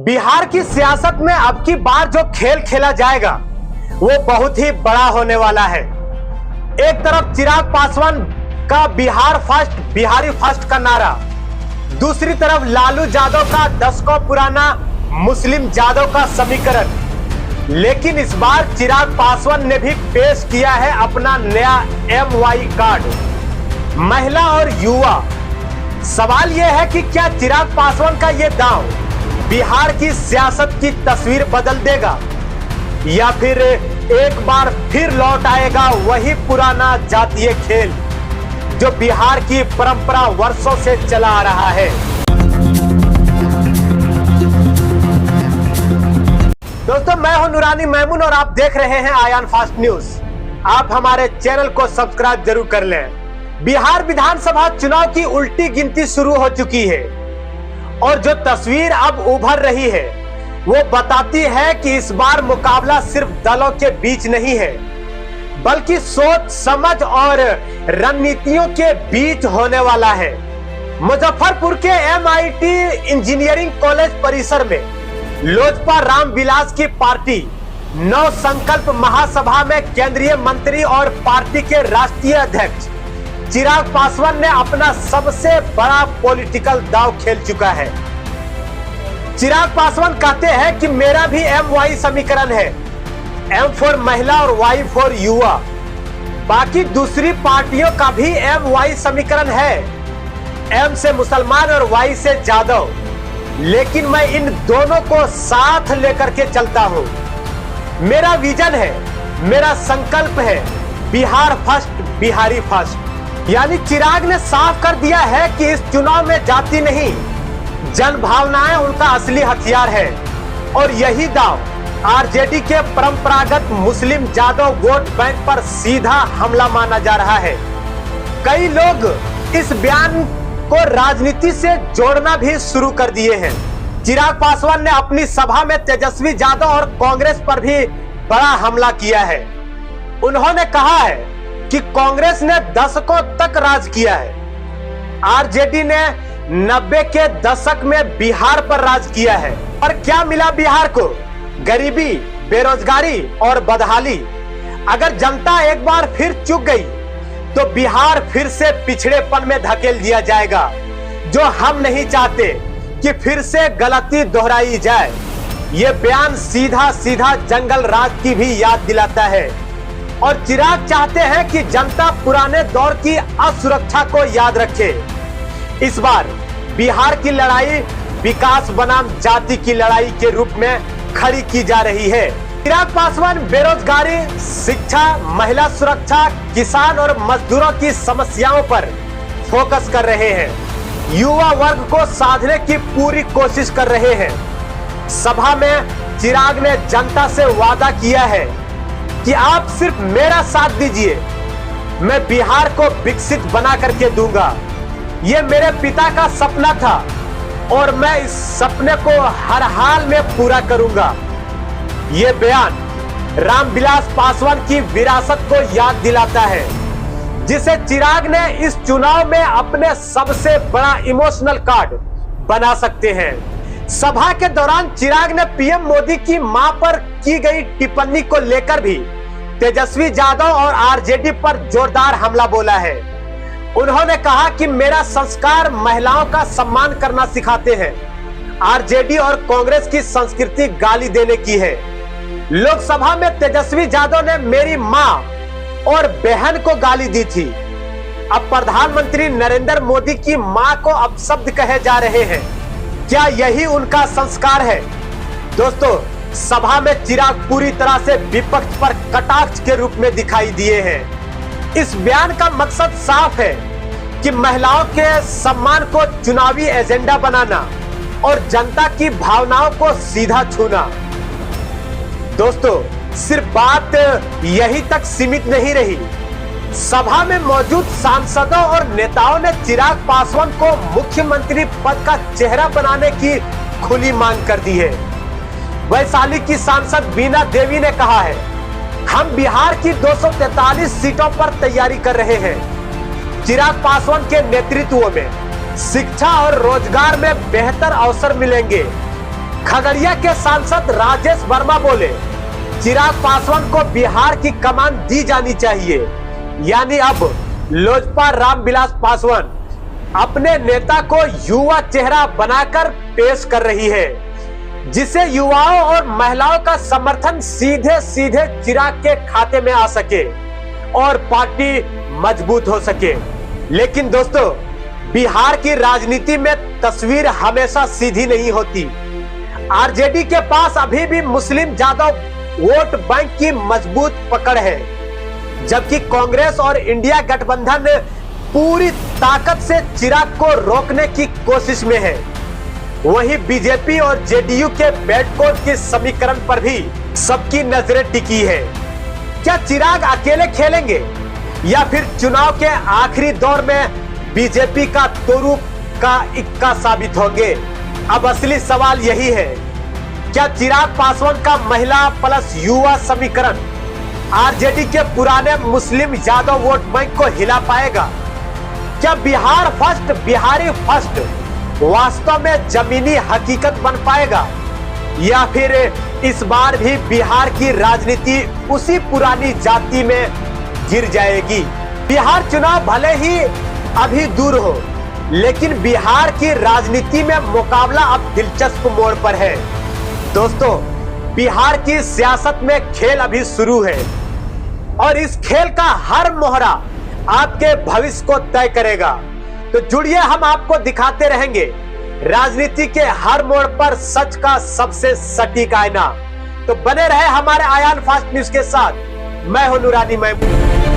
बिहार की सियासत में अब की बार जो खेल खेला जाएगा वो बहुत ही बड़ा होने वाला है। एक तरफ चिराग पासवान का बिहार फर्स्ट, बिहारी फर्स्ट का नारा, दूसरी तरफ लालू यादव का दशकों पुराना मुस्लिम यादव का समीकरण। लेकिन इस बार चिराग पासवान ने भी पेश किया है अपना नया MY कार्ड, महिला और युवा। सवाल यह है कि क्या चिराग पासवान का यह दांव बिहार की सियासत की तस्वीर बदल देगा या फिर एक बार फिर लौट आएगा वही पुराना जातीय खेल जो बिहार की परंपरा वर्षों से चला आ रहा है। दोस्तों, मैं हूं नूरानी मैमून और आप देख रहे हैं आयान फास्ट न्यूज। आप हमारे चैनल को सब्सक्राइब जरूर कर लें। बिहार विधानसभा चुनाव की उल्टी गिनती शुरू हो चुकी है और जो तस्वीर अब उभर रही है वो बताती है कि इस बार मुकाबला सिर्फ दलों के बीच नहीं है बल्कि सोच समझ और रणनीतियों के बीच होने वाला है। मुजफ्फरपुर के MIT इंजीनियरिंग कॉलेज परिसर में लोजपा रामविलास की पार्टी नव संकल्प महासभा में केंद्रीय मंत्री और पार्टी के राष्ट्रीय अध्यक्ष चिराग पासवान ने अपना सबसे बड़ा पॉलिटिकल दांव खेल चुका है। चिराग पासवान कहते हैं कि मेरा भी MY समीकरण है, M फॉर महिला और Y फॉर युवा। बाकी दूसरी पार्टियों का भी MY समीकरण है, M से मुसलमान और Y से यादव। लेकिन मैं इन दोनों को साथ लेकर के चलता हूं। मेरा विजन है, मेरा संकल्प है, बिहार फर्स्ट, बिहारी फर्स्ट। यानी चिराग ने साफ कर दिया है कि इस चुनाव में जाति नहीं, जन भावनाएं उनका असली हथियार है। और यही दांव RJD के परंपरागत मुस्लिम यादव वोट बैंक पर सीधा हमला माना जा रहा है। कई लोग इस बयान को राजनीति से जोड़ना भी शुरू कर दिए हैं। चिराग पासवान ने अपनी सभा में तेजस्वी यादव और कांग्रेस पर भी बड़ा हमला किया है। उन्होंने कहा है कि कांग्रेस ने दशकों तक राज किया है, RJD ने 90 के दशक में बिहार पर राज किया है। और क्या मिला बिहार को? गरीबी, बेरोजगारी और बदहाली। अगर जनता एक बार फिर चूक गई तो बिहार फिर से पिछड़ेपन में धकेल दिया जाएगा, जो हम नहीं चाहते कि फिर से गलती दोहराई जाए। ये बयान सीधा सीधा जंगल राज की भी याद दिलाता है। और चिराग चाहते हैं कि जनता पुराने दौर की असुरक्षा को याद रखे। इस बार बिहार की लड़ाई विकास बनाम जाति की लड़ाई के रूप में खड़ी की जा रही है। चिराग पासवान बेरोजगारी, शिक्षा, महिला सुरक्षा, किसान और मजदूरों की समस्याओं पर फोकस कर रहे हैं। युवा वर्ग को साधने की पूरी कोशिश कर रहे हैं। सभा में चिराग ने जनता से वादा किया है कि आप सिर्फ मेरा साथ दीजिए, मैं बिहार को विकसित बना करके दूंगा। ये मेरे पिता का सपना था और मैं इस सपने को हर हाल में पूरा करूंगा। ये बयान रामविलास पासवान की विरासत को याद दिलाता है, जिसे चिराग ने इस चुनाव में अपने सबसे बड़ा इमोशनल कार्ड बना सकते हैं। सभा के दौरान चिराग ने PM मोदी की मां पर की गई टिप्पणी को लेकर भी तेजस्वी यादव और RJD पर जोरदार हमला बोला है। उन्होंने कहा कि मेरा संस्कार महिलाओं का सम्मान करना सिखाते हैं। RJD और कांग्रेस की संस्कृति गाली देने की है। लोकसभा में तेजस्वी यादव ने मेरी मां और बहन को गाली दी थी। अब प्रधानमंत्री नरेंद्र मोदी की मां को अपशब्द कहे जा रहे हैं। क्या यही उनका संस्कार है? दोस्तों, सभा में चिराग पूरी तरह से विपक्ष पर कटाक्ष के रूप में दिखाई दिए हैं। इस बयान का मकसद साफ है कि महिलाओं के सम्मान को चुनावी एजेंडा बनाना और जनता की भावनाओं को सीधा छूना। दोस्तों, सिर्फ बात यही तक सीमित नहीं रही। सभा में मौजूद सांसदों और नेताओं ने चिराग पासवान को मुख्यमंत्री पद का चेहरा बनाने की खुली मांग कर दी है। वैशाली की सांसद बीना देवी ने कहा है, हम बिहार की 243 सीटों पर तैयारी कर रहे हैं। चिराग पासवान के नेतृत्व में शिक्षा और रोजगार में बेहतर अवसर मिलेंगे। खगड़िया के सांसद राजेश वर्मा बोले, चिराग पासवान को बिहार की कमान दी जानी चाहिए। यानी अब लोजपा रामविलास पासवान अपने नेता को युवा चेहरा बनाकर पेश कर रही है, जिसे युवाओं और महिलाओं का समर्थन सीधे सीधे चिराग के खाते में आ सके और पार्टी मजबूत हो सके। लेकिन दोस्तों, बिहार की राजनीति में तस्वीर हमेशा सीधी नहीं होती। आरजेडी के पास अभी भी मुस्लिम यादव वोट बैंक की मजबूत पकड़ है, जबकि कांग्रेस और इंडिया गठबंधन पूरी ताकत से चिराग को रोकने की कोशिश में है। वहीं बीजेपी और जेडीयू के बैठकों के समीकरण पर भी सबकी नजरें टिकी है। क्या चिराग अकेले खेलेंगे या फिर चुनाव के आखिरी दौर में बीजेपी का तुरुप का इक्का साबित होंगे? अब असली सवाल यही है, क्या चिराग पासवान का महिला प्लस युवा समीकरण आरजेडी के पुराने मुस्लिम यादव वोट बैंक को हिला पाएगा? क्या बिहार फर्स्ट, बिहारी फर्स्ट वास्तव में जमीनी हकीकत बन पाएगा, या फिर इस बार भी बिहार की राजनीति उसी पुरानी जाति में गिर जाएगी? बिहार चुनाव भले ही अभी दूर हो, लेकिन बिहार की राजनीति में मुकाबला अब दिलचस्प मोड़ पर है। दोस्तों, बिहार की सियासत में खेल अभी शुरू है और इस खेल का हर मोहरा आपके भविष्य को तय करेगा। तो जुड़िए, हम आपको दिखाते रहेंगे राजनीति के हर मोड़ पर सच का सबसे सटीक आईना। तो बने रहे हमारे आयान फास्ट न्यूज के साथ। मैं हूं नूरानी महमूद।